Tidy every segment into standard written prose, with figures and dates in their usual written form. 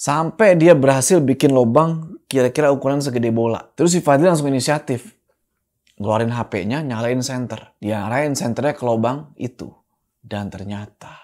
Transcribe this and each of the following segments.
Sampai dia berhasil bikin lubang kira-kira ukuran segede bola. Terus si Fadli langsung inisiatif. Ngeluarin HP-nya, nyalain senter. Dia arahin senternya ke lubang itu. Dan ternyata...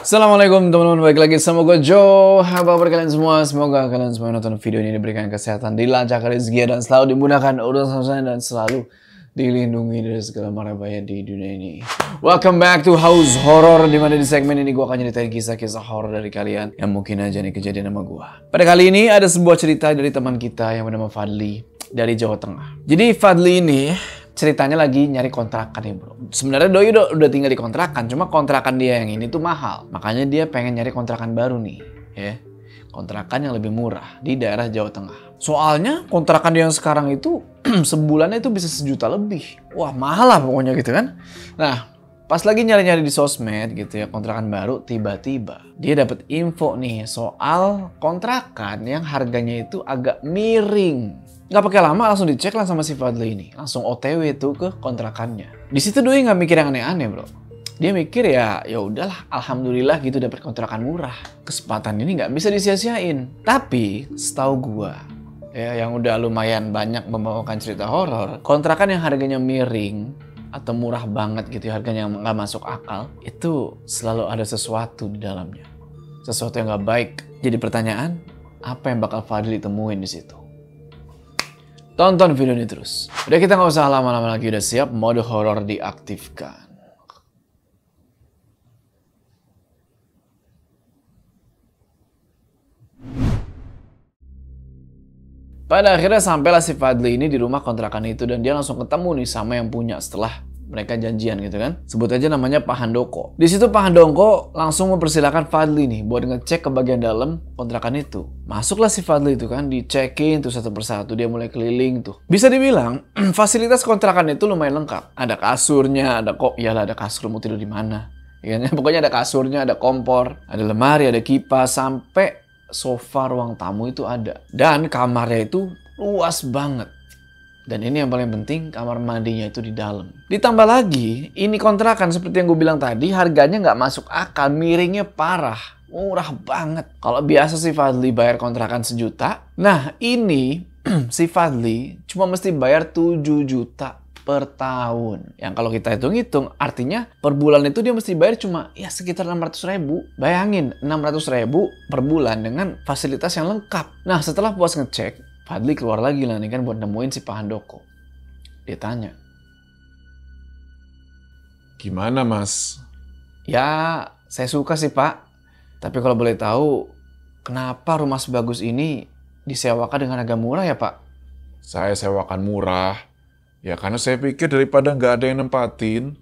Assalamualaikum teman-teman, balik lagi sama gue Joe. Apa kabar kalian semua? Semoga kalian semua nonton video ini diberikan kesehatan, dilancarkan rezeki, dan selalu dimudahkan urusan dan selalu dilindungi dari segala mara bahaya di dunia ini. Welcome back to House Horror, dimana di segmen ini gue akan nyeritain kisah-kisah horor dari kalian yang mungkin aja nih kejadian sama gue. Pada kali ini ada sebuah cerita dari teman kita yang bernama Fadli dari Jawa Tengah. Jadi Fadli ini ceritanya lagi nyari kontrakan ya bro. Sebenarnya Doi udah tinggal di kontrakan, cuma kontrakan dia yang ini tuh mahal. Makanya dia pengen nyari kontrakan baru nih, ya. Kontrakan yang lebih murah di daerah Jawa Tengah. Soalnya kontrakan dia yang sekarang itu sebulannya itu bisa 1 juta lebih. Wah mahal lah pokoknya gitu kan. Nah pas lagi nyari-nyari di sosmed gitu ya kontrakan baru, tiba-tiba dia dapat info nih soal kontrakan yang harganya itu agak miring. Nggak pakai lama langsung dicek lah sama si Fadli ini. Langsung OTW tuh ke kontrakannya. Di situ Doi nggak mikir yang aneh-aneh bro. Dia mikir ya udahlah, alhamdulillah gitu dapat kontrakan murah. Kesempatan ini nggak bisa disia-siain. Tapi setahu gua ya yang udah lumayan banyak membawakan cerita horor, kontrakan yang harganya miring atau murah banget gitu ya, harganya nggak masuk akal, itu selalu ada sesuatu di dalamnya. Sesuatu yang nggak baik. Jadi pertanyaan, apa yang bakal Fadli temuin di situ? Tonton video ini terus. Udah kita nggak usah lama-lama lagi, udah siap, mode horor diaktifkan. Pada akhirnya sampailah si Fadli ini di rumah kontrakan itu dan dia langsung ketemu nih sama yang punya setelah mereka janjian gitu kan. Sebut aja namanya Pak Handoko. Di situ Pak Handoko langsung mempersilahkan Fadli nih buat ngecek ke bagian dalam kontrakan itu. Masuklah si Fadli itu kan, dicekin tuh satu persatu, dia mulai keliling tuh. Bisa dibilang fasilitas kontrakan itu lumayan lengkap. Ada kasurnya, ada kasur, mau tidur di mana? Ya, pokoknya ada kasurnya, ada kompor, ada lemari, ada kipas, sampai sofa ruang tamu itu ada. Dan kamarnya itu luas banget. Dan ini yang paling penting, kamar mandinya itu di dalam. Ditambah lagi, ini kontrakan seperti yang gue bilang tadi, harganya nggak masuk akal, miringnya parah. Murah banget. Kalau biasa si Fadli bayar kontrakan 1 juta, nah ini si Fadli cuma mesti bayar 7 juta per tahun. Yang kalau kita hitung-hitung, artinya per bulan itu dia mesti bayar cuma ya sekitar 600 ribu. Bayangin, 600 ribu per bulan dengan fasilitas yang lengkap. Nah setelah puas ngecek, Fadli keluar lagi lah nih kan buat nemuin si Pak Handoko. Dia tanya, "Gimana mas?" "Ya saya suka sih Pak. Tapi kalau boleh tahu, kenapa rumah sebagus ini disewakan dengan harga murah ya Pak?" "Saya sewakan murah. Ya karena saya pikir daripada nggak ada yang nempatin,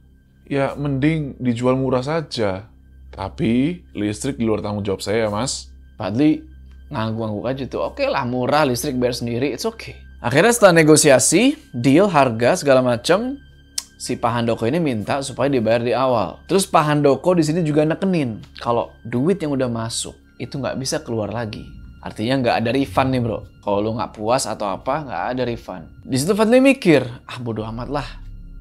ya mending dijual murah saja. Tapi listrik di luar tanggung jawab saya mas." Fadli ngangguk-ngangguk aja tuh. Oke lah, murah, listrik bayar sendiri, it's okay. Akhirnya setelah negosiasi, deal, harga, segala macam, si Pak Handoko ini minta supaya dibayar di awal. Terus Pak Handoko di sini juga nekenin kalau duit yang udah masuk itu nggak bisa keluar lagi. Artinya nggak ada refund nih bro. Kalau lu nggak puas atau apa, nggak ada refund. Di situ Fadli mikir, bodo amat lah.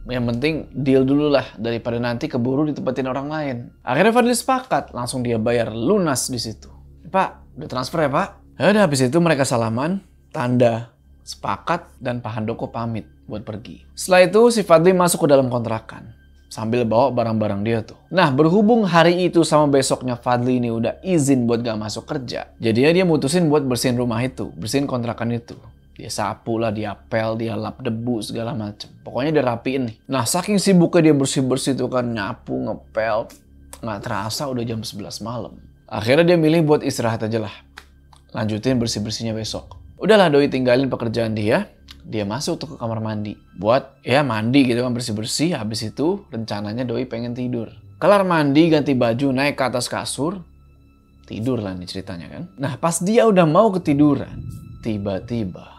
Yang penting deal dulu lah daripada nanti keburu ditempatin orang lain. Akhirnya Fadli sepakat, langsung dia bayar lunas di situ. "Pak, udah transfer ya Pak?" Ya udah, habis itu mereka salaman, tanda sepakat, dan Pak Handoko pamit buat pergi. Setelah itu si Fadli masuk ke dalam kontrakan sambil bawa barang-barang dia tuh. Nah berhubung hari itu sama besoknya Fadli ini udah izin buat gak masuk kerja, jadinya dia mutusin buat bersihin rumah itu, bersihin kontrakan itu. Dia sapu lah, dia pel, dia lap debu segala macem. Pokoknya dia rapiin nih. Nah saking sibuknya dia bersih-bersih tuh kan, nyapu, ngepel, nggak terasa udah jam 11 malam. Akhirnya dia milih buat istirahat aja lah. Lanjutin bersih-bersihnya besok. Udahlah Doi tinggalin pekerjaan dia. Dia masuk tuh ke kamar mandi. Buat ya mandi gitu kan, bersih-bersih. Habis itu rencananya Doi pengen tidur. Kelar mandi, ganti baju, naik ke atas kasur. Tidur lah nih ceritanya kan. Nah pas dia udah mau ketiduran, tiba-tiba.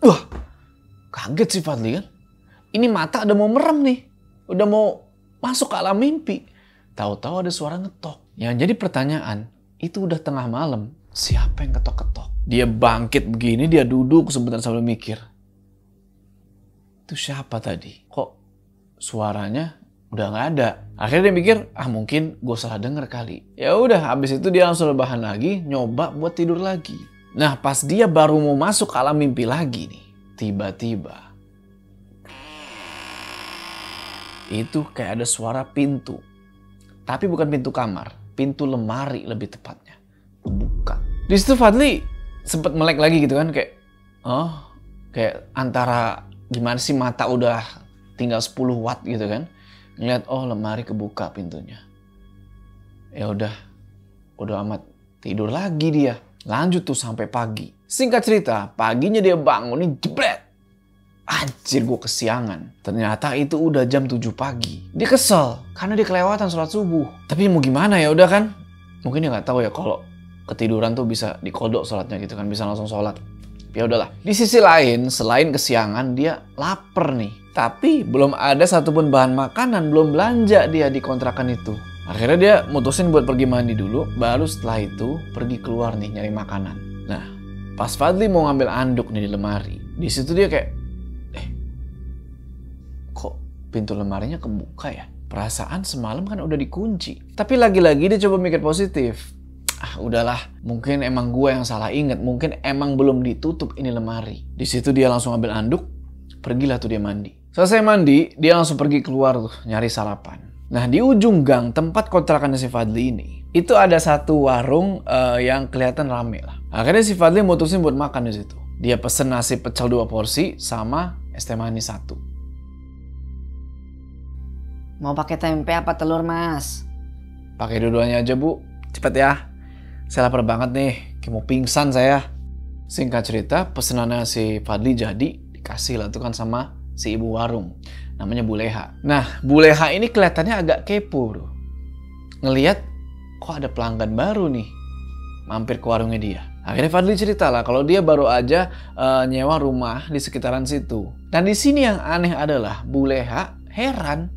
Wah, kaget si Fadli kan. Ini mata udah mau merem nih. Udah mau masuk ke alam mimpi. Tahu-tahu ada suara ngetok. Yang jadi pertanyaan, itu udah tengah malam. Siapa yang ketok-ketok? Dia bangkit begini, dia duduk sebentar sambil mikir. Itu siapa tadi? Kok suaranya udah nggak ada. Akhirnya dia mikir, mungkin gue salah denger kali. Ya udah, habis itu dia langsung rebahan lagi, nyoba buat tidur lagi. Nah, pas dia baru mau masuk ke alam mimpi lagi nih, tiba-tiba itu kayak ada suara pintu. Tapi bukan pintu kamar, pintu lemari lebih tepatnya. Buka. Di situ Fadli sempet melek lagi gitu kan, kayak antara gimana sih, mata udah tinggal 10 watt gitu kan. Ngeliat, lemari kebuka pintunya. Ya udah amat, tidur lagi dia. Lanjut tuh sampai pagi. Singkat cerita, paginya dia bangun nih, jebret. Anjir, gue kesiangan. Ternyata itu udah jam 7 pagi. Dia kesel karena dia kelewatan sholat subuh. Tapi mau gimana ya, udah kan. Mungkin dia nggak tahu ya kalau ketiduran tuh bisa dikodok sholatnya gitu kan, bisa langsung sholat. Ya udahlah. Di sisi lain, selain kesiangan, dia lapar nih. Tapi belum ada satupun bahan makanan, belum belanja dia di kontrakan itu. Akhirnya dia mutusin buat pergi mandi dulu, baru setelah itu pergi keluar nih nyari makanan. Nah, pas Fadli mau ngambil anduk nih di lemari, di situ dia kayak, kok pintu lemarinya kebuka ya? Perasaan semalam kan udah dikunci. Tapi lagi-lagi dia coba mikir positif. Udahlah, mungkin emang gue yang salah inget, mungkin emang belum ditutup ini lemari. Di situ dia langsung ambil anduk, pergilah tuh dia mandi. Selesai mandi, dia langsung pergi keluar tuh nyari sarapan. Nah, di ujung gang tempat kontrakannya si Fadli ini, itu ada satu warung yang kelihatan rame lah. Akhirnya si Fadli mutusin buat makan di situ. Dia pesen nasi pecel 2 porsi sama es teh manis 1. Mau pakai tempe apa telur, Mas? Pakai dua-duanya aja, Bu. Cepet ya. Saya lapar banget nih, kayak mau pingsan saya. Singkat cerita, pesenannya si Fadli jadi dikasih lah tuh kan sama si ibu warung. Namanya Bu Leha. Nah, Bu Leha ini kelihatannya agak kepo, bro. Ngeliat, kok ada pelanggan baru nih mampir ke warungnya dia. Akhirnya Fadli cerita lah kalau dia baru aja nyewa rumah di sekitaran situ. Dan di sini yang aneh adalah Bu Leha heran.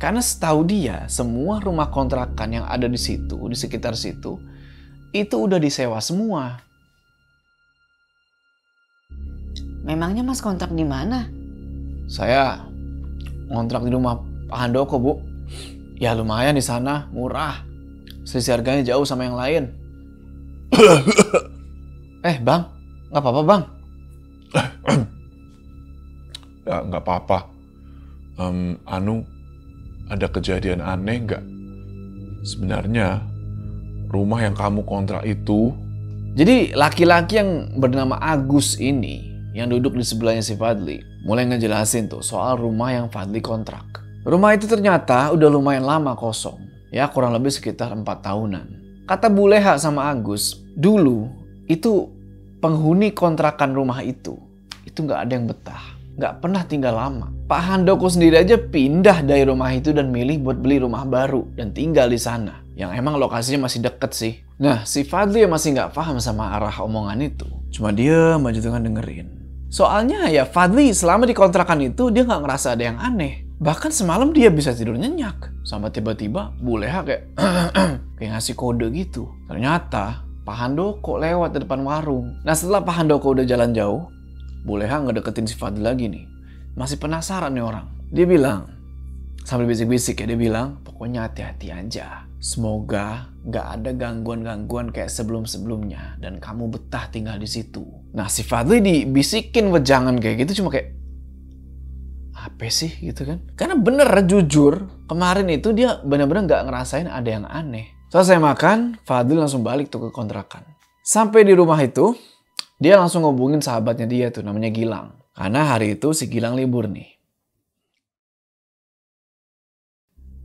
Karena setahu dia, semua rumah kontrakan yang ada di situ, di sekitar situ, itu udah disewa semua. Memangnya Mas kontrak di mana? Saya ngontrak di rumah Pak Handoko, Bu. Ya lumayan di sana, murah. Selisih harganya jauh sama yang lain. Bang, nggak apa-apa, Bang? Ya, nggak apa-apa. Ada kejadian aneh nggak? Sebenarnya, rumah yang kamu kontrak itu... Jadi laki-laki yang bernama Agus ini, yang duduk di sebelahnya si Fadli, mulai ngejelasin tuh soal rumah yang Fadli kontrak. Rumah itu ternyata udah lumayan lama kosong. Ya kurang lebih sekitar 4 tahunan. Kata Bu Leha sama Agus, dulu itu penghuni kontrakan rumah itu nggak ada yang betah. Nggak pernah tinggal lama. Pak Handoko sendiri aja pindah dari rumah itu dan milih buat beli rumah baru dan tinggal di sana. Yang emang lokasinya masih deket sih. Nah, si Fadli masih nggak paham sama arah omongan itu. Cuma dia aja tuh kan dengerin. Soalnya ya Fadli selama di kontrakan itu dia nggak ngerasa ada yang aneh. Bahkan semalam dia bisa tidur nyenyak. Sama tiba-tiba Bu Leha kayak kayak ngasih kode gitu. Ternyata Pak Handoko lewat di depan warung. Nah setelah Pak Handoko udah jalan jauh, Bu Leha ngedeketin si Fadli lagi nih. Masih penasaran nih orang. Dia bilang, sambil bisik-bisik ya, dia bilang, pokoknya hati-hati aja. Semoga nggak ada gangguan-gangguan kayak sebelum-sebelumnya. Dan kamu betah tinggal di situ. Nah si Fadli dibisikin wejangan kayak gitu cuma kayak, apa sih gitu kan. Karena bener jujur, kemarin itu dia bener-bener nggak ngerasain ada yang aneh. Selesai makan, Fadli langsung balik tuh ke kontrakan. Sampai di rumah itu, dia langsung ngobongin sahabatnya dia tuh, namanya Gilang. Karena hari itu si Gilang libur nih.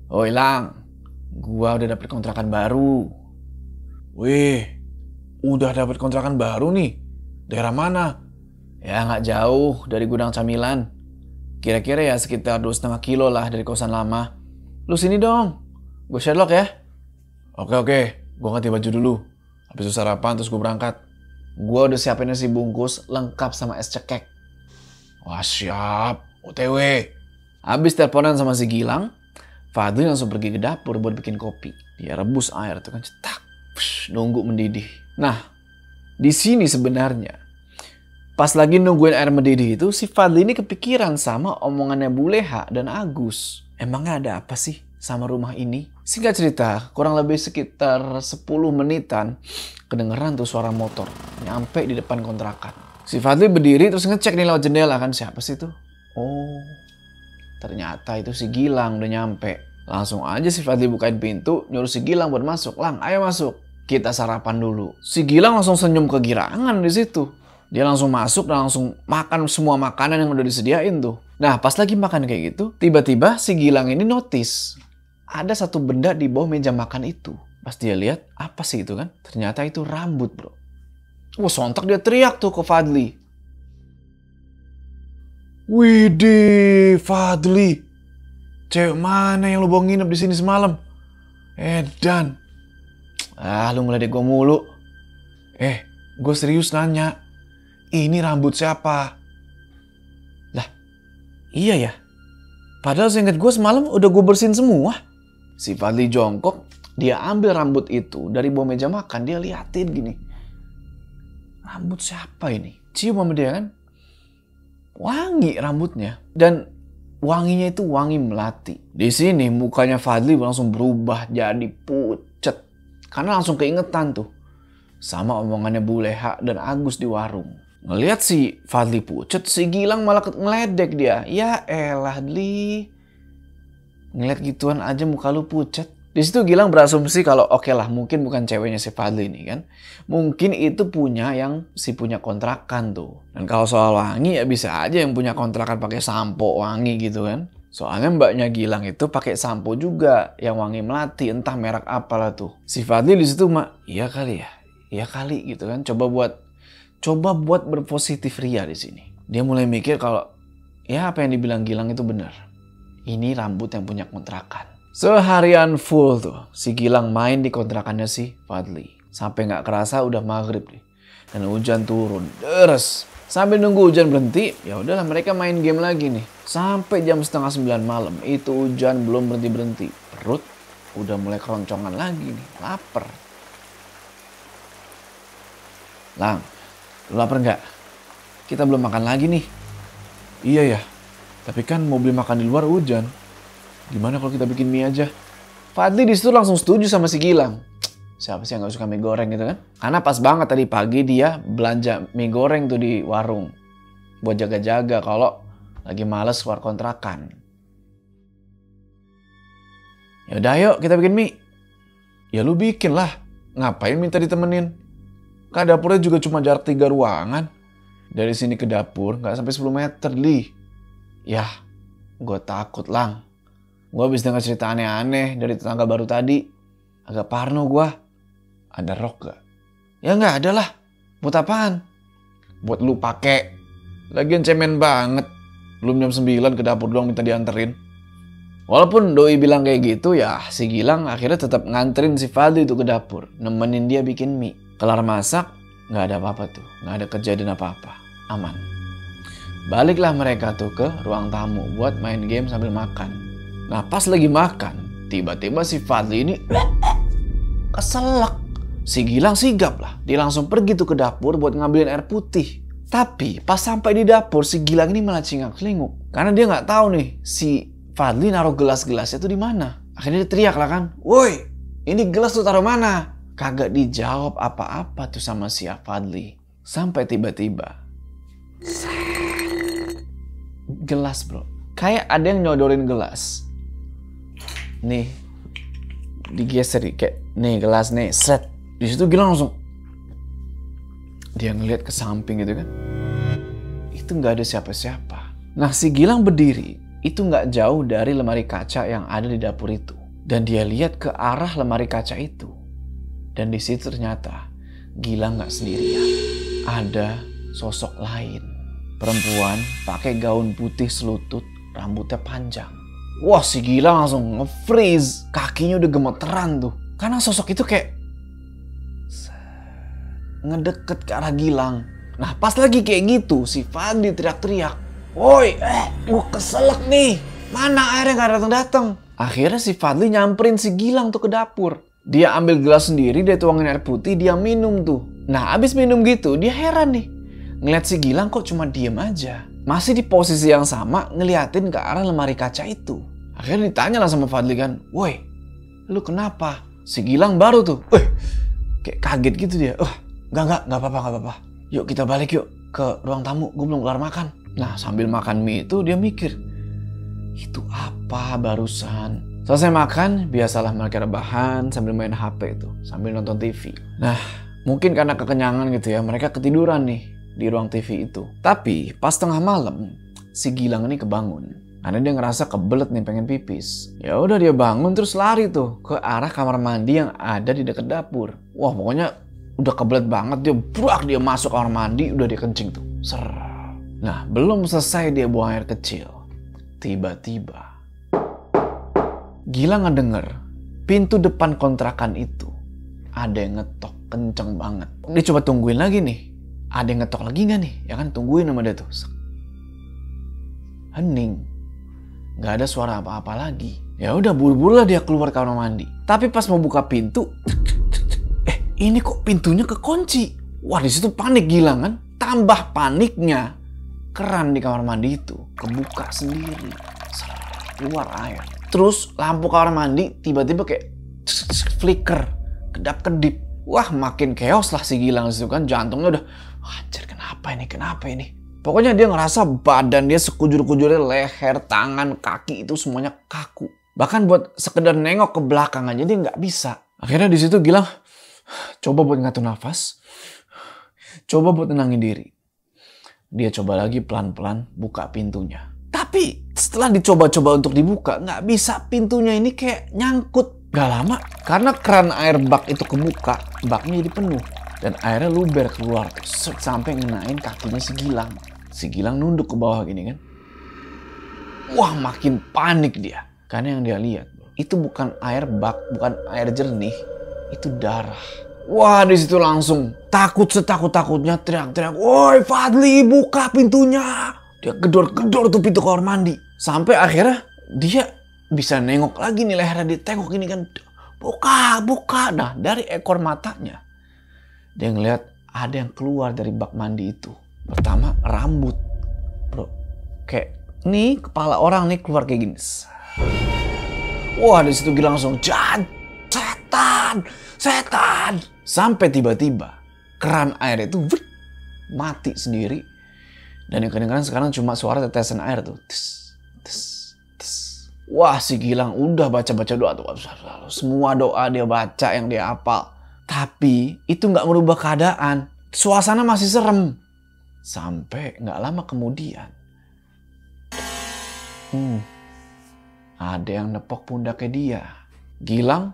Oh Gilang, gua udah dapet kontrakan baru. Wih, udah dapet kontrakan baru nih? Daerah mana? Ya nggak jauh dari gudang camilan. Kira-kira ya sekitar 2,5 kilo lah dari kosan lama. Lu sini dong, gue Sherlock ya. Oke, gue ganti baju dulu. Habis itu sarapan terus gue berangkat. Gue udah siapin nasi bungkus lengkap sama es cekek. Wah siap, OTW. Habis teleponan sama si Gilang, Fadli langsung pergi ke dapur buat bikin kopi. Dia rebus air tuh kan cetak, nunggu mendidih. Nah, di sini sebenarnya Pas lagi nungguin air mendidih itu, si Fadli ini kepikiran sama omongannya Buleha dan Agus. Emangnya ada apa sih sama rumah ini? Singkat cerita, kurang lebih sekitar 10 menitan kedengeran tuh suara motor nyampe di depan kontrakan. Si Fadli berdiri terus ngecek nih lewat jendela kan, siapa sih tuh? Oh, ternyata itu si Gilang udah nyampe. Langsung aja si Fadli bukain pintu, nyuruh si Gilang buat masuk. Lang, ayo masuk. Kita sarapan dulu. Si Gilang langsung senyum kegirangan di situ. Dia langsung masuk dan langsung makan semua makanan yang udah disediain tuh. Nah, pas lagi makan kayak gitu, tiba-tiba si Gilang ini notice ada satu benda di bawah meja makan itu. Pas dia lihat, apa sih itu kan? Ternyata itu rambut, bro. Wah, sontak dia teriak tuh ke Fadli. Widih, Fadli. Cewek mana yang lu bawa nginep di sini semalam? Edan. Lu ngeledek gue mulu. Gue serius nanya. Ini rambut siapa? Lah, iya ya. Padahal seingat gue semalam udah gue bersihin semua. Si Fadli jongkok, dia ambil rambut itu dari bawah meja makan, dia liatin gini. Rambut siapa ini? Cium sama dia kan? Wangi rambutnya. Dan wanginya itu wangi melati. Di sini mukanya Fadli langsung berubah jadi pucet. Karena langsung keingetan tuh sama omongannya Buleha dan Agus di warung. Ngelihat si Fadli pucet, si Gilang malah ngeledek dia. Ya elah, Dli. Ngeliat gituan aja muka lu pucet. Di situ Gilang berasumsi kalau oke lah, mungkin bukan ceweknya si Fadli ini kan. Mungkin itu punya punya kontrakan tuh. Dan kalau soal wangi ya bisa aja yang punya kontrakan pakai sampo wangi gitu kan. Soalnya mbaknya Gilang itu pakai sampo juga yang wangi melati, entah merek apalah tuh. Si Fadli di situ iya kali gitu kan. Coba buat berpositif ria di sini. Dia mulai mikir kalau ya apa yang dibilang Gilang itu benar. Ini rambut yang punya kontrakan. Seharian full tuh si Gilang main di kontrakannya si Fadli. Sampai nggak kerasa udah maghrib nih. Dan hujan turun deres. Sambil nunggu hujan berhenti, ya udahlah mereka main game lagi nih. Sampai jam 8:30 malam itu hujan belum berhenti. Perut udah mulai keroncongan lagi nih, lapar. Lang, lu lapar nggak? Kita belum makan lagi nih. Iya ya, tapi kan mau beli makan di luar hujan. Gimana kalau kita bikin mie aja? Fadli di situ langsung setuju sama si Gilang. Siapa sih yang gak suka mie goreng gitu kan? Karena pas banget tadi pagi dia belanja mie goreng tuh di warung. Buat jaga-jaga kalau lagi males keluar kontrakan. Yaudah yuk kita bikin mie. Ya lu bikin lah. Ngapain minta ditemenin? Kan dapurnya juga cuma jarak 3 ruangan. Dari sini ke dapur gak sampai 10 meter, Li. Yah, gue takut, Lang. Gue habis dengar cerita aneh-aneh dari tetangga baru tadi. Agak parno gue. Ada rok gak? Ya gak ada lah. Buat apaan? Buat lu pake. Lagian cemen banget. Belum jam 9 ke dapur doang minta dianterin. Walaupun doi bilang kayak gitu, ya si Gilang akhirnya tetap nganterin si Fadli itu ke dapur. Nemenin dia bikin mie. Kelar masak, gak ada apa-apa tuh. Gak ada kejadian apa-apa. Aman. Baliklah mereka tuh ke ruang tamu buat main game sambil makan. Nah pas lagi makan, tiba-tiba si Fadli ini keselak. Si Gilang sigap lah. Dia langsung pergi tuh ke dapur buat ngambilin air putih. Tapi pas sampai di dapur, si Gilang ini malah cingak-celinguk. Karena dia nggak tahu nih si Fadli naruh gelas-gelasnya tuh di mana. Akhirnya dia teriak lah kan, "Woi, ini gelas tuh taruh mana?" Kagak dijawab apa-apa tuh sama si Fadli. Sampai tiba-tiba gelas, bro. Kayak ada yang nyodorin gelas. Nih, digeser kayak nih gelas nih, set. Di situ Gilang langsung dia ngeliat ke samping gitu kan. Itu nggak ada siapa-siapa. Nah si Gilang berdiri itu nggak jauh dari lemari kaca yang ada di dapur itu. Dan dia lihat ke arah lemari kaca itu. Dan di situ ternyata Gilang nggak sendirian. Ada sosok lain. Perempuan pakai gaun putih selutut, rambutnya panjang. Wah si Gilang langsung nge-freeze. Kakinya udah gemeteran tuh. Karena sosok itu kayak ngedeket ke arah Gilang. Nah pas lagi kayak gitu si Fadli teriak-teriak, "Woi, gue keselak nih. Mana airnya gak datang-datang?" Akhirnya si Fadli nyamperin si Gilang tuh ke dapur. Dia ambil gelas sendiri, dia tuangin air putih, dia minum tuh. Nah abis minum gitu dia heran nih. ngeliat si Gilang kok cuma diem aja. Masih di posisi yang sama ngeliatin ke arah lemari kaca itu. Akhirnya ditanya lah sama Fadli kan, "Woi, lu kenapa?" Si Gilang baru tuh, kayak kaget gitu dia. Enggak apa-apa. Yuk kita balik yuk ke ruang tamu, gue belum kelar makan. Nah sambil makan mie itu dia mikir, itu apa barusan? Selesai makan, biasalah mereka rebahan sambil main HP itu, sambil nonton TV. Nah mungkin karena kekenyangan gitu ya, mereka ketiduran nih di ruang TV itu. Tapi pas tengah malam, si Gilang ini kebangun. Karena dia ngerasa kebelet nih pengen pipis. Ya udah dia bangun terus lari tuh ke arah kamar mandi yang ada di dekat dapur. Wah pokoknya udah kebelet banget, dia masuk kamar mandi, udah dia kencing tuh. Ser. Nah belum selesai dia buang air kecil, tiba-tiba Gilang ngedenger pintu depan kontrakan itu ada yang ngetok kenceng banget. Dia coba tungguin lagi nih, ada yang ngetok lagi nggak nih? Ya kan tungguin sama dia tuh. Hening. Gak ada suara apa-apa lagi. Ya udah buru-buru lah dia keluar kamar mandi. Tapi pas mau buka pintu, ini kok pintunya kekunci. Wah di situ panik Gilang kan. Tambah paniknya, keran di kamar mandi itu kebuka sendiri. Keluar air. Terus lampu kamar mandi tiba-tiba kayak flicker, kedap-kedip. Wah makin chaos lah si Gilang di situ kan. Jantungnya udah, anjir kenapa ini? Pokoknya dia ngerasa badan dia sekujur-kujurnya, leher, tangan, kaki itu semuanya kaku. Bahkan buat sekedar nengok ke belakang aja dia nggak bisa. Akhirnya di situ Gilang coba buat ngatur nafas, coba buat tenangin diri. Dia coba lagi pelan-pelan buka pintunya. Tapi setelah dicoba-coba untuk dibuka, nggak bisa, pintunya ini kayak nyangkut. Gak lama, karena keran air bak itu kebuka, baknya jadi penuh. Dan airnya luber keluar sampai ngenain kakinya si Gilang. Si Gilang nunduk ke bawah gini kan. Wah makin panik dia. Karena yang dia lihat itu bukan air bak, bukan air jernih, itu darah. Wah di situ langsung takut setakut-takutnya teriak-teriak, "Woi Fadli buka pintunya!" Dia gedor-gedor tuh pintu kamar mandi. Sampai akhirnya dia bisa nengok lagi nih lehernya, dia tengok ini kan. Buka. Nah dari ekor matanya dia ngeliat ada yang keluar dari bak mandi itu. Pertama rambut, bro. Kayak nih kepala orang nih keluar kayak gini. Wah di situ Gilang langsung setan. Sampai tiba-tiba keran air itu mati sendiri. Dan yang kedengaran sekarang cuma suara tetesan air tuh. Tes. Wah si Gilang udah baca-baca doa tuh. Semua doa dia baca yang dia hafal. Tapi itu nggak merubah keadaan. Suasana masih serem. Sampai nggak lama kemudian. Ada yang nepok pundaknya dia. Gilang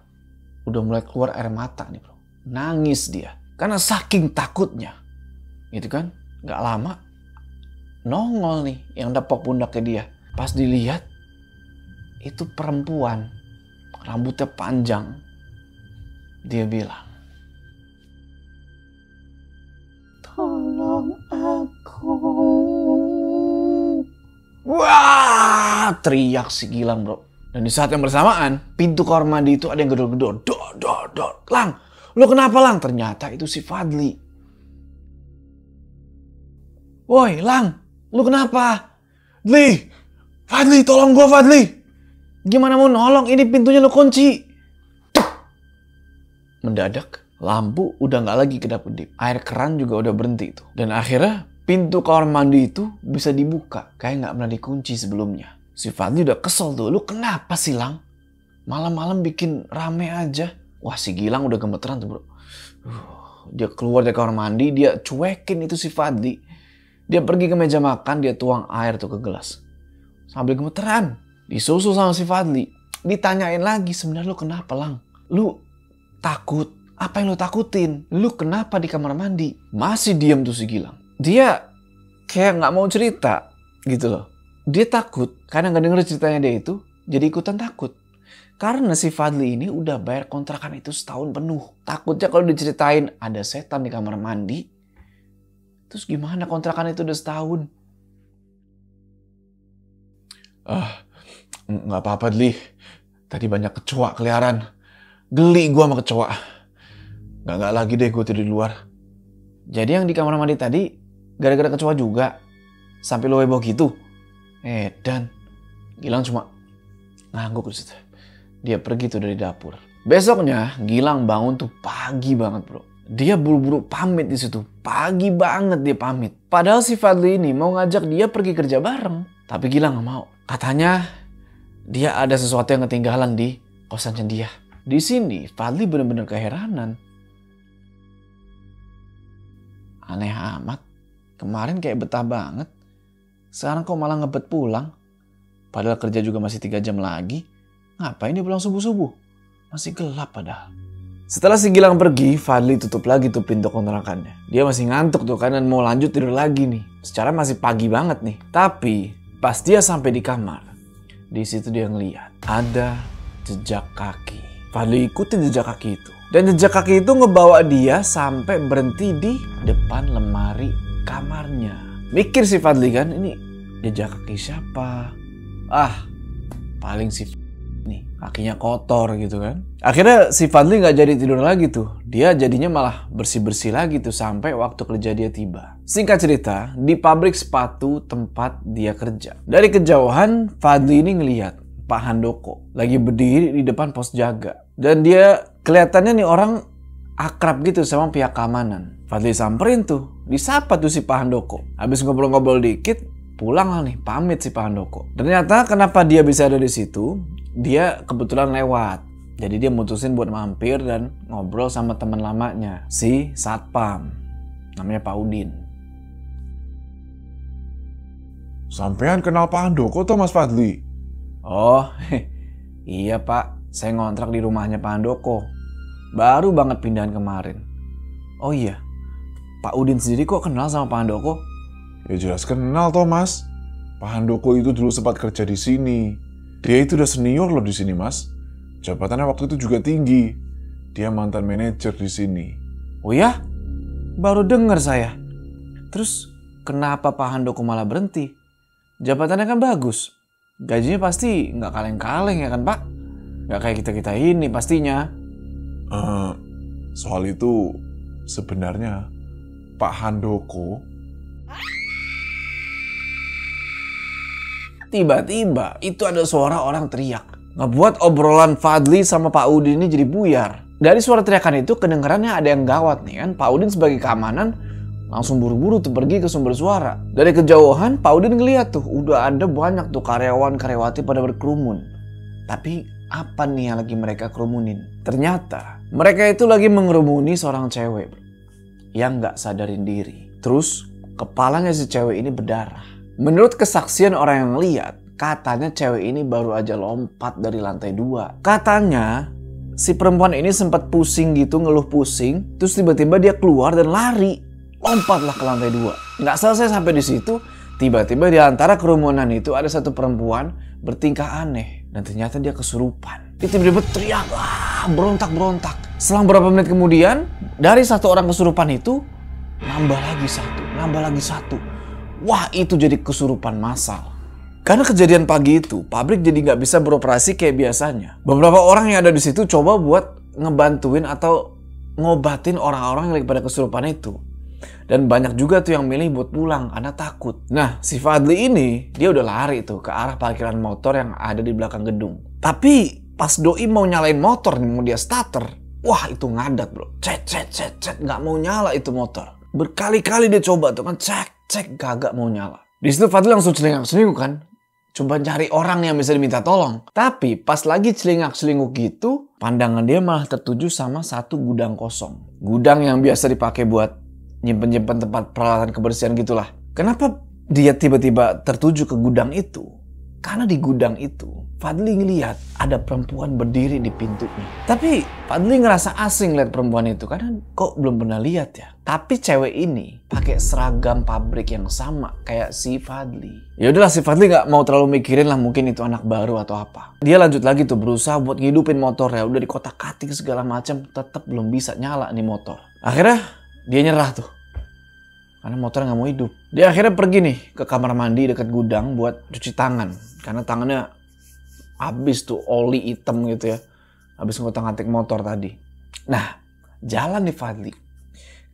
udah mulai keluar air mata nih bro. Nangis dia. Karena saking takutnya. Gitu kan. Nggak lama. Nongol nih yang nepok pundaknya dia. Pas dilihat. Itu perempuan. Rambutnya panjang. Dia bilang, "Tolong aku." Wah, teriak si Gilang bro. Dan di saat yang bersamaan, pintu kamar mandi itu ada yang gedor-gedor. Dor. "Lang, lu kenapa Lang?" Ternyata itu si Fadli. "Woi Lang, lu kenapa?" Fadli, tolong gua Fadli." "Gimana mau nolong, ini pintunya lu kunci." Mendadak lampu udah gak lagi kedap-kedip. Air keran juga udah berhenti tuh. Dan akhirnya pintu kamar mandi itu bisa dibuka. Kayak gak pernah dikunci sebelumnya. Si Fadli udah kesel tuh. "Lu kenapa sih Lang? Malam-malam bikin rame aja." Wah si Gilang udah gemeteran tuh bro. Dia keluar dari kamar mandi. Dia cuekin itu si Fadli. Dia pergi ke meja makan. Dia tuang air tuh ke gelas. Sambil gemeteran. Disusul sama si Fadli. Ditanyain lagi, "Sebenarnya lu kenapa Lang? Lu takut? Apa yang lu takutin? Lu kenapa di kamar mandi?" Masih diam tuh si Gilang. Dia kayak gak mau cerita gitu loh. Dia takut karena gak denger ceritanya dia itu. Jadi ikutan takut. Karena si Fadli ini udah bayar kontrakan itu setahun penuh. Takutnya kalau diceritain ada setan di kamar mandi. Terus gimana kontrakan itu udah setahun? Gak apa-apa Dli. Tadi banyak kecoa keliaran. Geli gue sama kecoa. Gak lagi deh gue tidur di luar. Jadi yang di kamar mandi tadi Gara-gara kecoa juga? Sampai lo heboh gitu? Dan Gilang cuma ngangguk di situ. Dia pergi tuh dari dapur. Besoknya Gilang bangun tuh pagi banget bro. Dia buru-buru pamit di situ. Pagi banget dia pamit. Padahal si Fadli ini mau ngajak dia pergi kerja bareng. Tapi Gilang gak mau. Katanya dia ada sesuatu yang ketinggalan di kosannya dia. Di sini Fadli benar-benar keheranan. Aneh amat. Kemarin kayak betah banget. Sekarang kok malah ngebet pulang. Padahal kerja juga masih 3 jam lagi. Ngapain dia pulang subuh-subuh? Masih gelap padahal. Setelah si Gilang pergi, Fadli tutup lagi tuh pintu kontrakannya. Dia masih ngantuk tuh kan dan mau lanjut tidur lagi nih. Secara masih pagi banget nih. Tapi pas dia sampai di kamar, di situ dia ngeliat ada jejak kaki. Fadli ikutin jejak kaki itu. Dan jejak kaki itu ngebawa dia sampai berhenti di depan lemari kamarnya. Mikir si Fadli kan, ini jejak kaki siapa? Paling si nih kakinya kotor gitu kan. Akhirnya si Fadli nggak jadi tidur lagi tuh. Dia jadinya malah bersih-bersih lagi tuh sampai waktu kerja dia tiba. Singkat cerita, di pabrik sepatu tempat dia kerja. Dari kejauhan, Fadli ini ngelihat Pak Handoko lagi berdiri di depan pos jaga. Dan dia kelihatannya nih orang akrab gitu sama pihak keamanan. Fadli samperin tuh, disapa tuh si Pak Handoko. Habis ngobrol-ngobrol dikit, pulang lah nih, pamit si Pak Handoko. Ternyata kenapa dia bisa ada di situ? Dia kebetulan lewat. Jadi dia mutusin buat mampir dan ngobrol sama teman lamanya, si Satpam. Namanya Pak Udin. Sampean kenal Pak Handoko tuh Mas Fadli? Oh, iya Pak. Saya ngontrak di rumahnya Pak Handoko. Baru banget pindahan kemarin. Oh iya, Pak Udin sendiri kok kenal sama Pak Handoko? Ya jelas kenal toh Mas. Pak Handoko itu dulu sempat kerja di sini. Dia itu udah senior loh di sini Mas. Jabatannya waktu itu juga tinggi. Dia mantan manajer di sini. Oh ya? Baru dengar saya. Terus kenapa Pak Handoko malah berhenti? Jabatannya kan bagus. Gajinya pasti nggak kaleng-kaleng ya kan Pak? Nggak kayak kita-kita ini pastinya. Soal itu sebenarnya Pak Handoko tiba-tiba itu ada suara orang teriak. Ngebuat obrolan Fadli sama Pak Udin ini jadi buyar. Dari suara teriakan itu kedengarannya ada yang gawat nih kan. Pak Udin sebagai keamanan langsung buru-buru tuh pergi ke sumber suara. Dari kejauhan Pak Udin ngeliat tuh udah ada banyak tuh karyawan-karyawati pada berkerumun. Tapi apa nih yang lagi mereka kerumunin? Ternyata mereka itu lagi mengerumuni seorang cewek yang gak sadarin diri. Terus kepalanya si cewek ini berdarah. Menurut kesaksian orang yang lihat, katanya cewek ini baru aja lompat dari lantai 2. Katanya si perempuan ini sempat pusing gitu, ngeluh pusing. Terus tiba-tiba dia keluar dan lari. Lompatlah ke lantai 2. Nggak selesai sampai di situ, tiba-tiba di antara kerumunan itu ada satu perempuan bertingkah aneh. Dan ternyata dia kesurupan. Dia tiba-tiba teriak, berontak-berontak. Selang beberapa menit kemudian, dari satu orang kesurupan itu, nambah lagi satu. Wah, itu jadi kesurupan massal. Karena kejadian pagi itu, pabrik jadi nggak bisa beroperasi kayak biasanya. Beberapa orang yang ada di situ coba buat ngebantuin atau ngobatin orang-orang yang lagi pada kesurupan itu. Dan banyak juga tuh yang milih buat pulang karena takut. Nah, si Fadli ini, dia udah lari tuh ke arah parkiran motor yang ada di belakang gedung. Tapi pas doi mau nyalain motor, mau dia starter, wah itu ngadat bro. Cet, nggak mau nyala itu motor. Berkali-kali dia coba tuh kan, cek, kagak mau nyala. Di situ Fadli langsung celingak-celinguk kan. Coba cari orang yang bisa diminta tolong. Tapi pas lagi celingak-celinguk gitu, pandangan dia malah tertuju sama satu gudang kosong. Gudang yang biasa dipakai buat nyimpen-nyimpen tempat peralatan kebersihan gitulah. Kenapa dia tiba-tiba tertuju ke gudang itu? Karena di gudang itu, Fadli ngeliat ada perempuan berdiri di pintunya. Tapi Fadli ngerasa asing lihat perempuan itu karena kok belum pernah lihat ya. Tapi cewek ini pakai seragam pabrik yang sama kayak si Fadli. Ya udahlah, si Fadli nggak mau terlalu mikirin lah, mungkin itu anak baru atau apa. Dia lanjut lagi tuh berusaha buat ngidupin motornya. Udah dikotak-katik segala macam, tetap belum bisa nyala nih motor. Akhirnya dia nyerah tuh. Karena motornya nggak mau hidup. Dia akhirnya pergi nih ke kamar mandi dekat gudang buat cuci tangan. Karena tangannya habis tuh oli hitam gitu ya. Habis ngotak-ngatik motor tadi. Nah, jalan nih Fadli.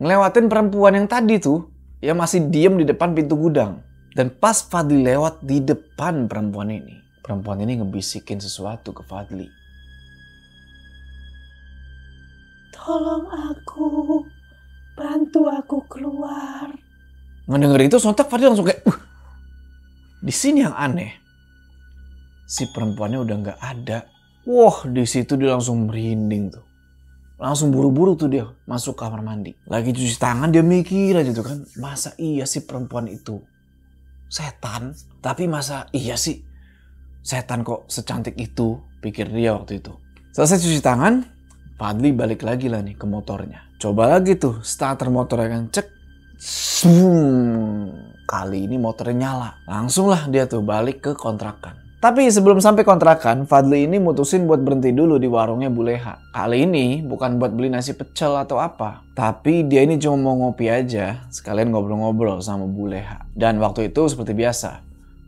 Ngelewatin perempuan yang tadi tuh. yang masih diem di depan pintu gudang. Dan pas Fadli lewat di depan perempuan ini ngebisikin sesuatu ke Fadli. Tolong aku, bantu aku keluar. Ngedenger itu sontak Fadli langsung kayak, Di sini yang aneh, si perempuannya udah nggak ada. Wah, di situ dia langsung merinding tuh. Langsung buru-buru tuh dia masuk kamar mandi. Lagi cuci tangan dia mikir aja tuh kan, masa iya sih perempuan itu setan? Tapi masa iya sih setan kok secantik itu? Pikir dia waktu itu. Selesai cuci tangan, Fadli balik lagi lah nih ke motornya. Coba lagi tuh starter motornya kan, cek. Kali ini motornya nyala. Langsung lah dia tuh balik ke kontrakan. Tapi sebelum sampai kontrakan, Fadli ini mutusin buat berhenti dulu di warungnya Bu Leha. Kali ini bukan buat beli nasi pecel atau apa. Tapi dia ini cuma mau ngopi aja, sekalian ngobrol-ngobrol sama Bu Leha. Dan waktu itu seperti biasa,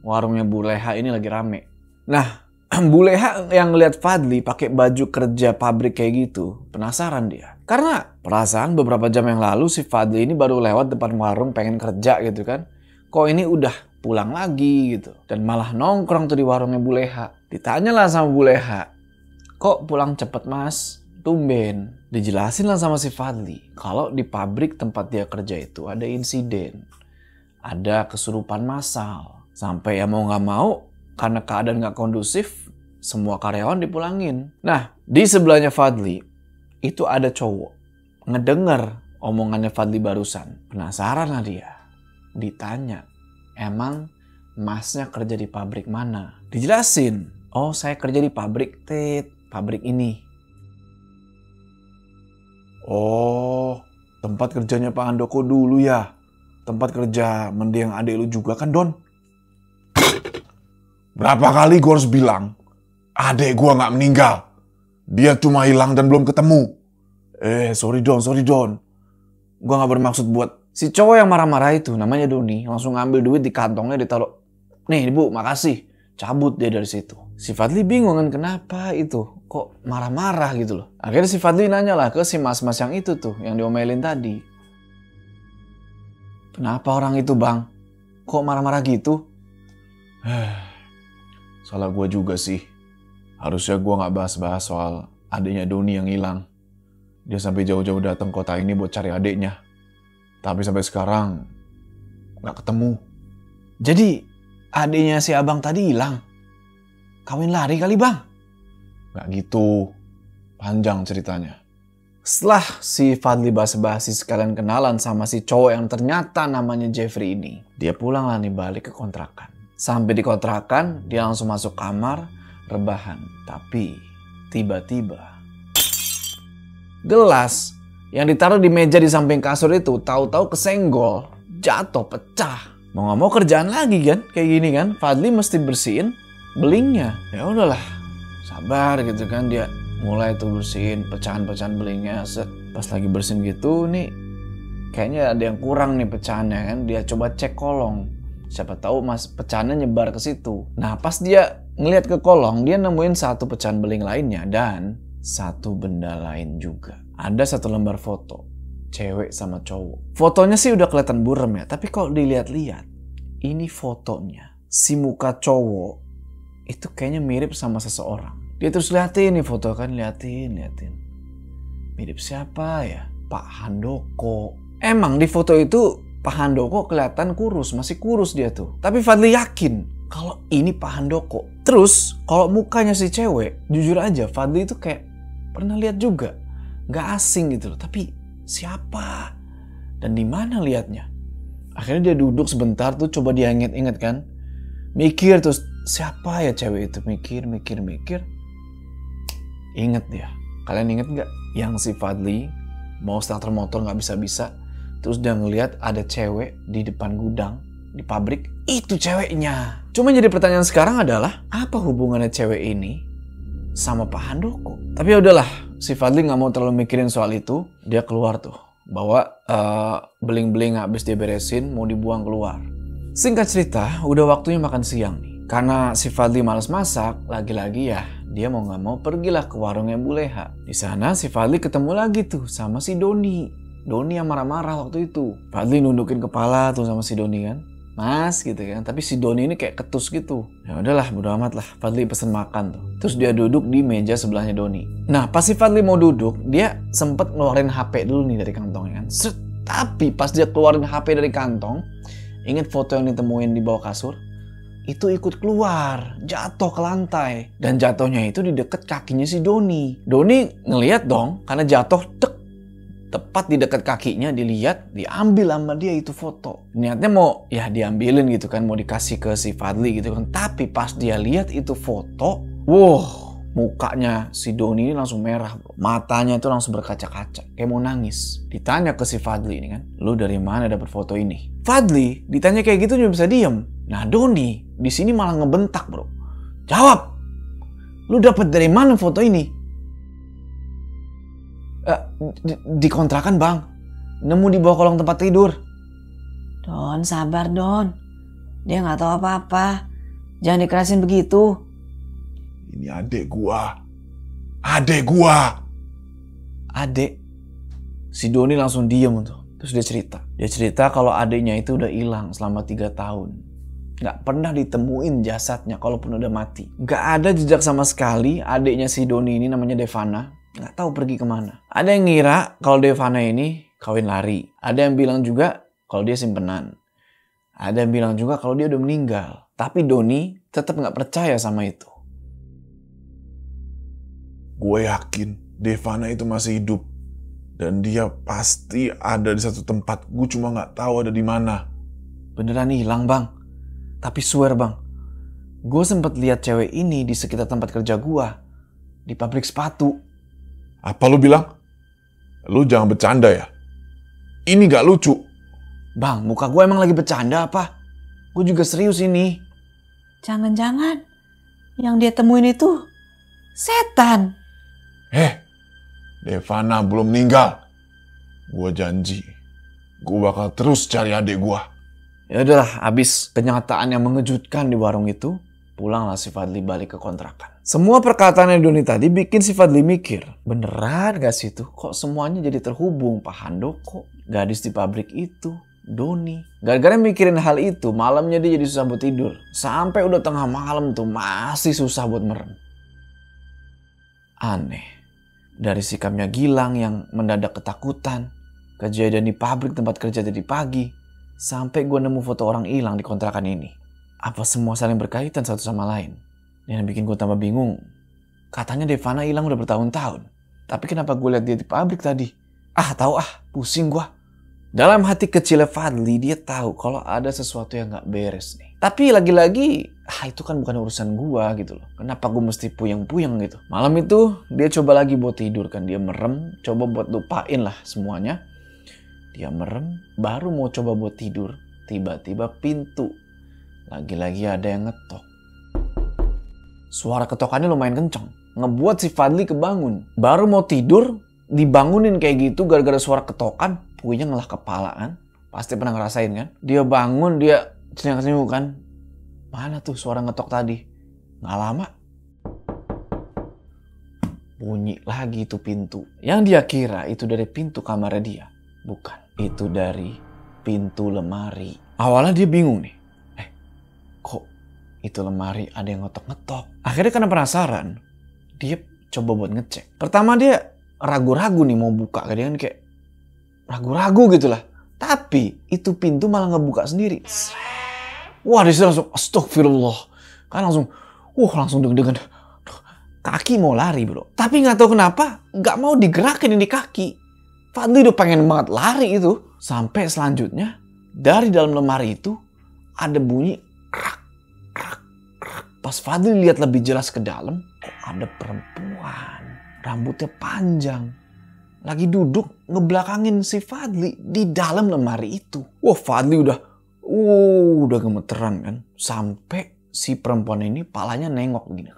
warungnya Bu Leha ini lagi rame. Nah, Bu Leha yang ngeliat Fadli pakai baju kerja pabrik kayak gitu, penasaran dia. Karena perasaan beberapa jam yang lalu si Fadli ini baru lewat depan warung pengen kerja gitu kan. Kok ini udah pulang lagi gitu. Dan malah nongkrong tuh di warungnya Bu Leha. Ditanyalah sama Bu Leha, kok pulang cepet mas? Tumben. Dijelasin lah sama si Fadli, kalau di pabrik tempat dia kerja itu ada insiden. Ada kesurupan massal. Sampai ya mau gak mau, karena keadaan gak kondusif, semua karyawan dipulangin. Nah, di sebelahnya Fadli, itu ada cowok. Ngedenger omongannya Fadli barusan. Penasaran lah dia. Ditanya, emang masnya kerja di pabrik mana? Dijelasin, oh saya kerja di pabrik pabrik ini. Oh, tempat kerjanya Pak Handoko dulu ya. Tempat kerja mendiang adik lu juga kan, Don? Berapa kali gue harus bilang, adik gue gak meninggal. Dia cuma hilang dan belum ketemu. Sorry Don. Gue gak bermaksud buat... Si cowok yang marah-marah itu namanya Doni, langsung ngambil duit di kantongnya, ditaruh. Nih Bu, makasih. Cabut dia dari situ. Si Fadli bingung kan kenapa itu. Kok marah-marah gitu loh. Akhirnya si Fadli nanya lah ke si mas-mas yang itu tuh, yang diomelin tadi. Kenapa orang itu bang? Kok marah-marah gitu? Salah gue juga sih. Harusnya gue gak bahas-bahas soal adiknya Doni yang hilang. Dia sampai jauh-jauh datang kota ini buat cari adiknya. Tapi sampai sekarang gak ketemu. Jadi adiknya si abang tadi hilang? Kawin lari kali bang? Gak gitu. Panjang ceritanya. Setelah si Fadli basa-basi sekalian kenalan sama si cowok yang ternyata namanya Jeffrey ini, dia pulang lah nih balik ke kontrakan. Sampai di kontrakan, dia langsung masuk kamar, rebahan. Tapi tiba-tiba gelas yang ditaruh di meja di samping kasur itu tahu-tahu kesenggol, jatuh, pecah. Mau nggak mau kerjaan lagi kan, kayak gini kan. Fadli mesti bersihin belingnya. Ya udahlah, sabar gitu kan, dia mulai tuh bersihin pecahan-pecahan belingnya. Pas lagi bersihin gitu nih, kayaknya ada yang kurang nih pecahannya kan. Dia coba cek kolong, siapa tahu pecahannya nyebar ke situ. Nah pas dia ngeliat ke kolong, dia nemuin satu pecahan beling lainnya dan satu benda lain juga. Ada satu lembar foto, cewek sama cowok. Fotonya sih udah kelihatan buram ya, tapi kalau dilihat-lihat, ini fotonya. Si muka cowok itu kayaknya mirip sama seseorang. Dia terus liatin nih foto kan, liatin. Mirip siapa ya? Pak Handoko. Emang di foto itu Pak Handoko kelihatan kurus, masih kurus dia tuh. Tapi Fadli yakin kalau ini Pak Handoko. Terus kalau mukanya si cewek, jujur aja Fadli itu kayak pernah lihat juga. Gak asing gitu loh, tapi siapa? Dan di mana liatnya? Akhirnya dia duduk sebentar tuh, coba dia inget-inget kan. Mikir terus, siapa ya cewek itu? Mikir. Inget dia. Kalian inget gak? Yang si Fadli mau starter motor gak bisa-bisa. Terus dia ngeliat ada cewek di depan gudang, di pabrik. Itu ceweknya. Cuma jadi pertanyaan sekarang adalah, apa hubungannya cewek ini sama Pak Handoko? Tapi ya udahlah, si Fadli nggak mau terlalu mikirin soal itu. Dia keluar tuh, bawa beling-beling habis dia beresin, mau dibuang keluar. Singkat cerita, udah waktunya makan siang nih. Karena si Fadli malas masak, lagi-lagi ya dia mau nggak mau pergilah ke warungnya Bu Leha. Di sana si Fadli ketemu lagi tuh sama si Doni. Doni yang marah-marah waktu itu. Fadli nundukin kepala tuh sama si Doni kan. Mas gitu kan. Tapi si Doni ini kayak ketus gitu. Ya udahlah, bodo amat lah. Fadli pesen makan tuh. Terus dia duduk di meja sebelahnya Doni. Nah, pas si Fadli mau duduk, dia sempet ngeluarin HP dulu nih dari kantongnya kan. Set. Tapi pas dia keluarin HP dari kantong, inget foto yang ditemuin di bawah kasur? Itu ikut keluar, jatuh ke lantai. Dan jatuhnya itu di deket kakinya si Doni. Doni ngeliat dong, karena jatuh tepat di dekat kakinya, dilihat, diambil sama dia itu foto. Niatnya mau ya diambilin gitu kan, mau dikasih ke si Fadli gitu kan. Tapi pas dia lihat itu foto, mukanya si Doni ini langsung merah bro. Matanya itu langsung berkaca-kaca, kayak mau nangis. Ditanya ke si Fadli ini kan, lu dari mana dapet foto ini? Fadli ditanya kayak gitu juga bisa diem. Nah Doni di sini malah ngebentak bro. Jawab, lu dapet dari mana foto ini? Di kontrakan bang, nemu di bawah kolong tempat tidur. Don, sabar Don. Dia nggak tahu apa-apa. Jangan dikerasin begitu. Ini adek gua. Adek gua. Adek? Si Doni langsung diem tuh. Terus dia cerita. Dia cerita kalau adeknya itu udah hilang selama 3 tahun. Gak pernah ditemuin jasadnya kalaupun udah mati. Gak ada jejak sama sekali adeknya si Doni ini namanya Devana. Gak tahu pergi kemana. Ada yang ngira kalau Devana ini kawin lari. Ada yang bilang juga kalau dia simpenan. Ada yang bilang juga kalau dia udah meninggal. Tapi Doni tetap gak percaya sama itu. Gue yakin Devana itu masih hidup. Dan dia pasti ada di satu tempat. Gue cuma gak tahu ada di mana. Beneran hilang bang. Tapi swear bang, gue sempet lihat cewek ini di sekitar tempat kerja gue. Di pabrik sepatu. Apa lu bilang? Lu jangan bercanda ya? Ini gak lucu. Bang, muka gue emang lagi bercanda apa? Gue juga serius ini. Jangan-jangan yang dia temuin itu setan. Devana belum meninggal. Gue janji, gue bakal terus cari adik gue. Ya udahlah, abis kenyataan yang mengejutkan di warung itu, pulanglah si Fadli balik ke kontrakan. Semua perkataan Doni tadi bikin si Fadli mikir, beneran gak sih tuh? Kok semuanya jadi terhubung? Pak Handoko, gadis di pabrik itu, Doni. Gara-gara mikirin hal itu, malamnya dia jadi susah buat tidur. Sampai udah tengah malam tuh masih susah buat merem. Aneh. Dari sikapnya Gilang yang mendadak ketakutan, kejadian di pabrik tempat kerja tadi pagi, sampai gue nemu foto orang hilang di kontrakan ini. Apa semua saling berkaitan satu sama lain? Dan yang bikin gue tambah bingung, katanya Devana hilang udah bertahun-tahun. Tapi kenapa gue lihat dia di pabrik tadi? Pusing gue. Dalam hati kecilnya Fadli, dia tahu kalau ada sesuatu yang gak beres nih. Tapi lagi-lagi, itu kan bukan urusan gue gitu loh. Kenapa gue mesti puyeng-puyeng gitu? Malam itu, dia coba lagi buat tidur kan. Dia merem, coba buat lupain lah semuanya. Dia merem, baru mau coba buat tidur. Tiba-tiba pintu. Lagi-lagi ada yang ngetok. Suara ketokannya lumayan kenceng. Ngebuat si Fadli kebangun. Baru mau tidur, dibangunin kayak gitu gara-gara suara ketokan. Puyeng lah kepala kan. Pasti pernah ngerasain kan. Dia bangun, dia senyum kan. Mana tuh suara ngetok tadi? Nggak lama. Bunyi lagi itu pintu. Yang dia kira itu dari pintu kamarnya dia. Bukan. Itu dari pintu lemari. Awalnya dia bingung nih. Kok itu lemari ada yang ngetok-ngetok? Akhirnya karena penasaran, dia coba buat ngecek. Pertama dia ragu-ragu nih mau buka. Kan kayak ragu-ragu gitu lah. Tapi itu pintu malah ngebuka sendiri. Wah disitu langsung astagfirullah. Kan langsung deg-degan. Kaki mau lari bro. Tapi gak tahu kenapa gak mau digerakin ini kaki. Fadli udah pengen banget lari itu. Sampai selanjutnya dari dalam lemari itu ada bunyi krak, krak, krak. Pas Fadli lihat lebih jelas ke dalam, kok ada perempuan. Rambutnya panjang. Lagi duduk ngebelakangin si Fadli di dalam lemari itu. Wah Fadli udah gemeteran kan. Sampai si perempuan ini palanya nengok begini.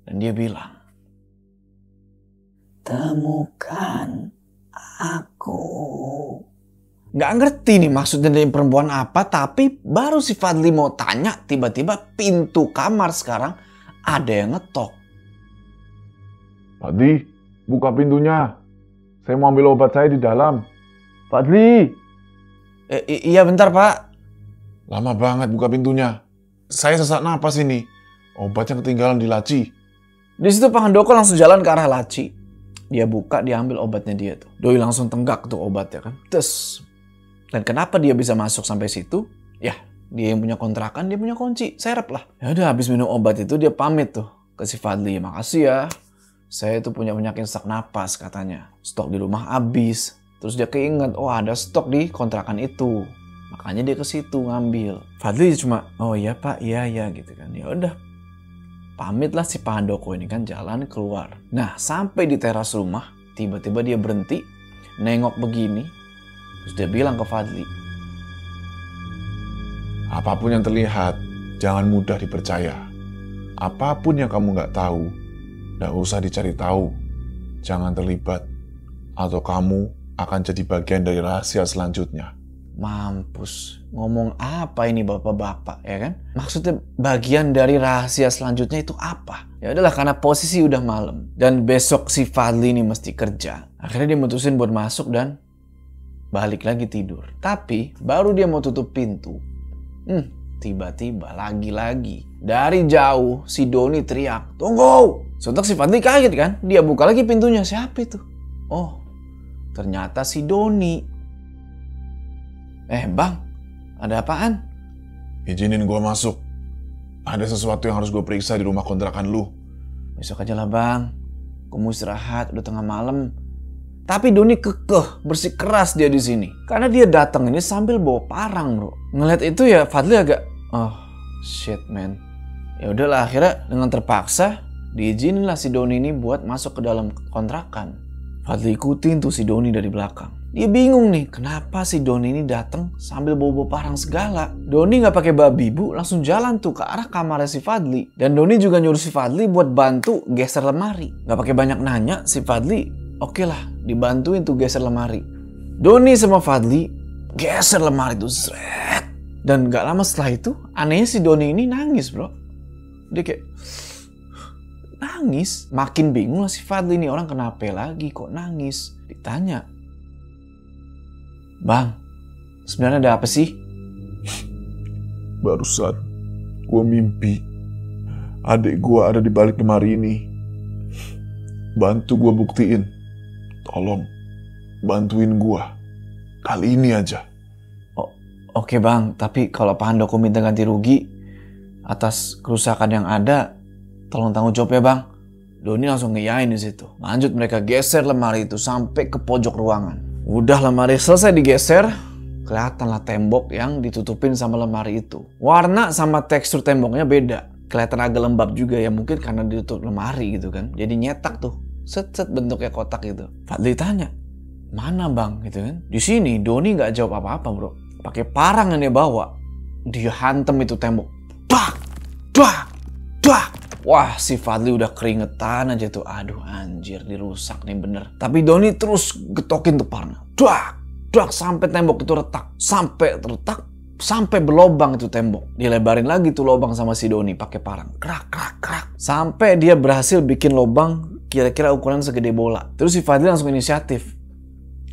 Dan dia bilang, temukan aku. Gak ngerti nih maksudnya dari perempuan apa. Tapi baru si Fadli mau tanya, tiba-tiba pintu kamar sekarang ada yang ngetok. Fadli, buka pintunya. Saya mau ambil obat saya di dalam. Fadli! Iya bentar Pak. Lama banget buka pintunya. Saya sesak napas ini. Obatnya ketinggalan di laci. Di situ Pak Handoko langsung jalan ke arah laci. Dia buka, dia ambil obatnya dia tuh. Doi langsung tenggak tuh obatnya kan. Terus. Dan kenapa dia bisa masuk sampai situ? Ya, dia yang punya kontrakan, dia punya kunci. Serep lah. Ya udah habis minum obat itu dia pamit tuh ke si Fadli. Makasih ya. Saya tuh punya penyakit sesak napas katanya. Stok di rumah habis. Terus dia keinget, oh ada stok di kontrakan itu. Makanya dia ke situ ngambil. Fadli cuma, oh iya Pak, iya gitu kan. Ya udah. Pamitlah si Pak Handoko ini kan jalan keluar. Nah, sampai di teras rumah, tiba-tiba dia berhenti, nengok begini. Terus dia bilang ke Fadli, apapun yang terlihat, jangan mudah dipercaya. Apapun yang kamu nggak tahu, nggak usah dicari tahu. Jangan terlibat, atau kamu akan jadi bagian dari rahasia selanjutnya. mampus. Ngomong apa ini bapak-bapak, ya kan? Maksudnya bagian dari rahasia selanjutnya itu apa? Ya udahlah, karena posisi udah malam. Dan besok si Fadli ini mesti kerja. Akhirnya dia mutusin buat masuk dan balik lagi tidur. Tapi baru dia mau tutup pintu. Tiba-tiba lagi-lagi dari jauh si Doni teriak, "Tunggu!" Sontak si Fadli kaget kan? Dia buka lagi pintunya. Siapa itu? Oh, ternyata si Doni. Bang, ada apaan? Izinin gue masuk. Ada sesuatu yang harus gue periksa di rumah kontrakan lu. Besok aja lah bang. Gue mau istirahat, udah tengah malam. Tapi Doni kekeh, bersikeras dia di sini. Karena dia datang ini sambil bawa parang, bro. Ngeliat itu ya Fadli agak, oh shit man. Ya udahlah, akhirnya dengan terpaksa diizinin lah si Doni ini buat masuk ke dalam kontrakan. Fadli ikutin tuh si Doni dari belakang. Dia bingung nih, kenapa si Doni ini datang sambil bawa parang segala. Doni nggak pakai babi bu, langsung jalan tuh ke arah kamarnya si Fadli. Dan Doni juga nyuruh si Fadli buat bantu geser lemari. Nggak pakai banyak nanya, si Fadli oke lah, dibantuin tuh geser lemari. Doni sama Fadli geser lemari tuh, seret. Dan nggak lama setelah itu, anehnya si Doni ini nangis bro. Dia kayak nangis. Makin bingung lah si Fadli nih, orang kenapa lagi kok nangis. Ditanya, "Bang, sebenarnya ada apa sih?" Barusan gue mimpi adik gue ada di balik lemari ini. Bantu gue buktiin. Tolong bantuin gue. Kali ini aja. Oke bang, tapi kalau Pak Handoko minta ganti rugi atas kerusakan yang ada, tolong tanggung jawab ya bang. Doni langsung ngiyain di situ. Lanjut mereka geser lemari itu sampai ke pojok ruangan. Udah lemari selesai digeser, kelihatanlah tembok yang ditutupin sama lemari itu. Warna sama tekstur temboknya beda. Kelihatan agak lembab juga ya, mungkin karena ditutup lemari gitu kan. Jadi nyetak tuh, set bentuknya kotak gitu. Fadli tanya, "Mana bang?" gitu kan. Di sini Doni nggak jawab apa-apa bro. Pakai parang yang dia bawa, dia hantem itu tembok. Dak, dak, dak. Wah, si Fadli udah keringetan aja tuh. Aduh anjir, dirusak nih bener. Tapi Doni terus getokin tuh parangnya. Dak, dak, sampai tembok itu retak. Sampai retak, sampai berlobang itu tembok. Dilebarin lagi tuh lobang sama si Doni pakai parang. Krak, krak, krak. Sampai dia berhasil bikin lobang kira-kira ukuran segede bola. Terus si Fadli langsung inisiatif.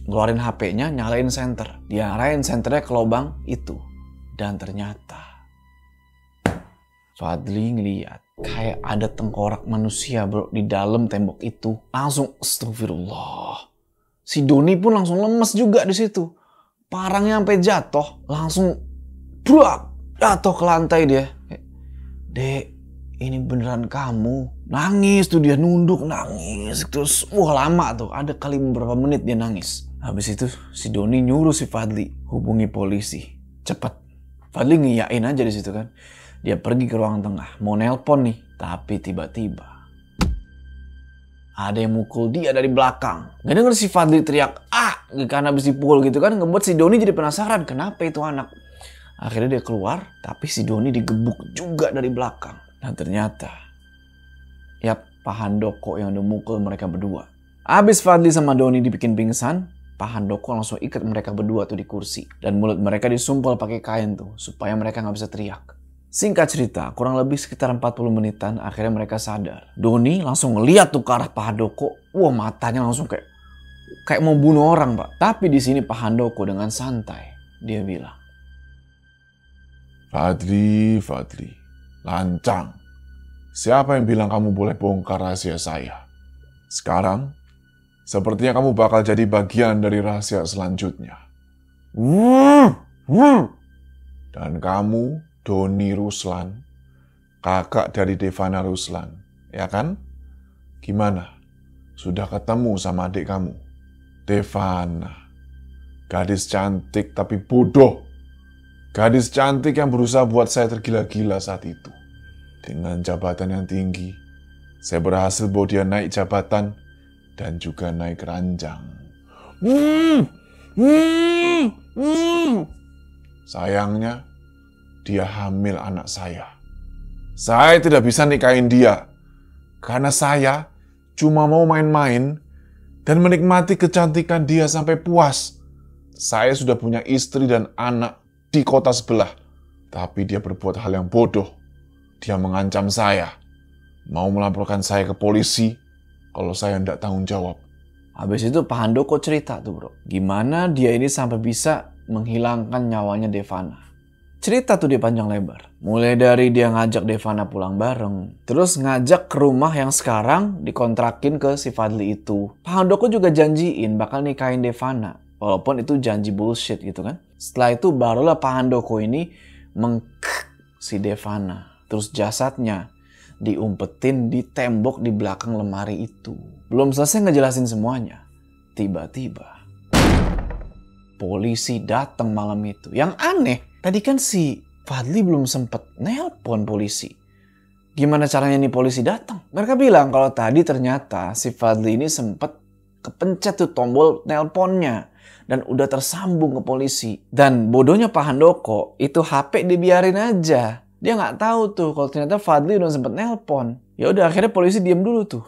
Ngeluarin HP-nya, nyalain senter. Dia arahin senternya ke lobang itu. Dan ternyata Fadli ngeliat kayak ada tengkorak manusia bro di dalam tembok itu. Langsung astagfirullah. Si Doni pun langsung lemes juga di situ. Parangnya sampai jatuh, langsung brak, jatuh ke lantai dia. "Dek, ini beneran kamu?" Nangis tuh dia, nunduk nangis. Terus lama tuh, ada kali beberapa menit dia nangis. Habis itu si Doni nyuruh si Fadli hubungi polisi. Cepet. Fadli ngiyain aja di situ kan. Dia pergi ke ruang tengah, mau nelpon nih. Tapi tiba-tiba ada yang mukul dia dari belakang. Gak denger si Fadli teriak, karena habis dipukul gitu kan. Ngebuat si Doni jadi penasaran, kenapa itu anak. Akhirnya dia keluar, tapi si Doni digebuk juga dari belakang. Dan ternyata, ya Pak Handoko yang udah mukul mereka berdua. Abis Fadli sama Doni dibikin pingsan, Pak Handoko langsung ikat mereka berdua tuh di kursi. Dan mulut mereka disumpel pakai kain tuh, supaya mereka gak bisa teriak. Singkat cerita, kurang lebih sekitar 40 menitan, akhirnya mereka sadar. Doni langsung ngeliat tuh ke arah Pak Handoko. Wah, matanya langsung kayak kayak mau bunuh orang, Pak. Tapi di sini Pak Handoko dengan santai dia bilang, Fadli, lancang. Siapa yang bilang kamu boleh bongkar rahasia saya? Sekarang, sepertinya kamu bakal jadi bagian dari rahasia selanjutnya. Dan kamu, Doni Ruslan, kakak dari Devana Ruslan, ya kan? Gimana? Sudah ketemu sama adik kamu? Devana, gadis cantik tapi bodoh. Gadis cantik yang berusaha buat saya tergila-gila saat itu. Dengan jabatan yang tinggi, saya berhasil bawa dia naik jabatan dan juga naik ranjang. Sayangnya, dia hamil anak saya. Saya tidak bisa nikahin dia, karena saya cuma mau main-main dan menikmati kecantikan dia sampai puas. Saya sudah punya istri dan anak di kota sebelah, tapi dia berbuat hal yang bodoh. Dia mengancam saya, mau melaporkan saya ke polisi kalau saya tidak tanggung jawab. Habis itu Pak Handoko cerita tuh bro, gimana dia ini sampai bisa menghilangkan nyawanya Devana. Cerita tuh dia panjang lebar. Mulai dari dia ngajak Devana pulang bareng, terus ngajak ke rumah yang sekarang dikontrakin ke si Fadli itu. Pak Handoko juga janjiin bakal nikahin Devana, walaupun itu janji bullshit gitu kan. Setelah itu barulah Pak Handoko ini si Devana. Terus jasadnya diumpetin di tembok di belakang lemari itu. Belum selesai ngejelasin semuanya, tiba-tiba polisi datang malam itu. Yang aneh, tadi kan si Fadli belum sempet nelpon polisi. Gimana caranya nih polisi datang? Mereka bilang kalau tadi ternyata si Fadli ini sempet kepencet tuh tombol nelponnya dan udah tersambung ke polisi. Dan bodohnya Pak Handoko, itu HP dibiarin aja. Dia nggak tahu tuh kalau ternyata Fadli udah sempet nelpon. Ya udah akhirnya polisi diam dulu tuh.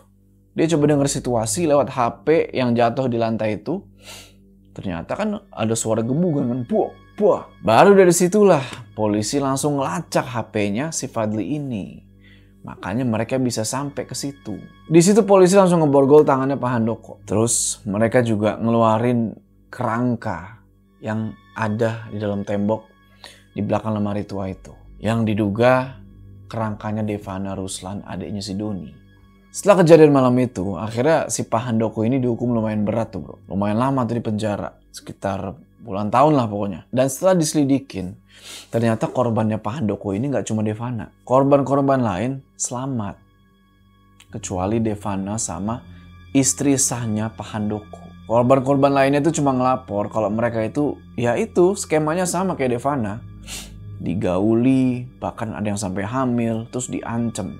Dia coba denger situasi lewat HP yang jatuh di lantai itu. Ternyata kan ada suara gemuruh kan, buah. Baru dari situlah polisi langsung ngelacak HP-nya si Fadli ini. Makanya mereka bisa sampai ke situ. Di situ polisi langsung ngeborgol tangannya Pak Handoko. Terus mereka juga ngeluarin kerangka yang ada di dalam tembok di belakang lemari tua itu. Yang diduga kerangkanya Devana Ruslan, adiknya si Doni. Setelah kejadian malam itu, akhirnya si Pak Handoko ini dihukum lumayan berat tuh bro. Lumayan lama tuh di penjara, sekitar puluhan tahun lah pokoknya. Dan setelah diselidikin, ternyata korbannya Pak Handoko ini gak cuma Devana. Korban-korban lain selamat. Kecuali Devana sama istri sahnya Pak Handoko. Korban-korban lainnya itu cuma ngelapor kalau mereka itu, ya itu skemanya sama kayak Devana. Digauli, bahkan ada yang sampai hamil, terus diancam.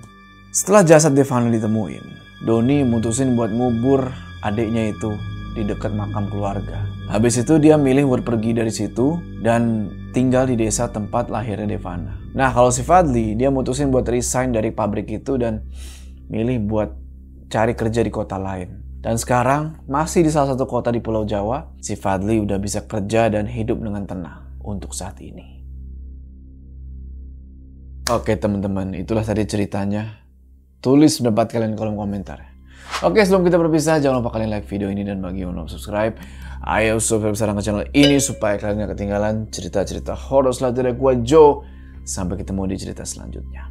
Setelah jasad Devana ditemuin, Doni mutusin buat ngubur adiknya itu di dekat makam keluarga. Habis itu dia milih buat pergi dari situ dan tinggal di desa tempat lahirnya Devana. Nah kalau si Fadli, dia mutusin buat resign dari pabrik itu dan milih buat cari kerja di kota lain. Dan sekarang masih di salah satu kota di Pulau Jawa, si Fadli udah bisa kerja dan hidup dengan tenang untuk saat ini. Oke teman-teman, itulah tadi ceritanya. Tulis pendapat kalian di kolom komentar. Oke, sebelum kita berpisah, jangan lupa kalian like video ini dan bagi yang belum subscribe, ayo subscribe ke channel ini supaya kalian gak ketinggalan cerita-cerita horor selanjutnya dari gua Joe. Sampai ketemu di cerita selanjutnya.